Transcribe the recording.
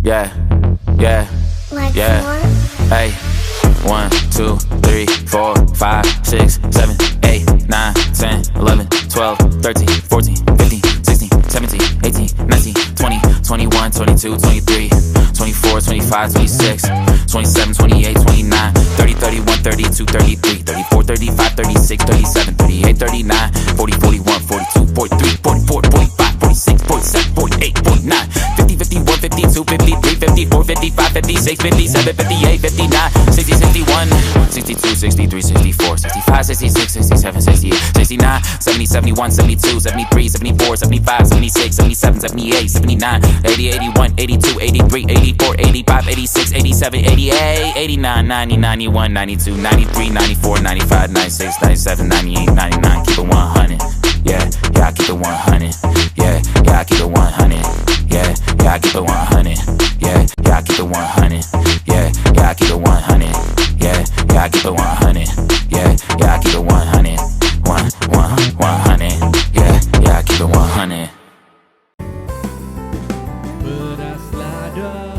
Yeah, yeah, yeah. Hey, 1, 2, 3, 4, 5, 6, 7, 8, 9, 10, 11, 12, 13, 14, 15, 16, 17, 18, 19, 20, 21, 22, 23, 24, 25, 26, 27, 28, 29, 30, 31, 32, 33, 34, 35, 36, 37, 38, 39, 40, 41, 42, 43, 44, 45, 46, 47, 48, 49, 50, 51, 52, 53, 54, 55, 56, 57, 58, 59, 60, 61, 62, 63, 64, 65, 66, 67, 68, 69, 70, 71, 72, 73, 74, 75, 76, 77, 78, 79, 80, 81, 82, 83, 84, 85, 86, 87, 88, 89, 90, 91, 92, 93, 94, 95, 96, 97, 98, 99, keep it 100. Yeah, I keep it 100. Yeah, I keep it 100. Yeah, I keep it 100. Yeah, I keep it 100. Yeah, I keep it 100. Yeah, I keep it 100. Yeah, I keep it 100. 100. Yeah, I keep it 100. Beraslah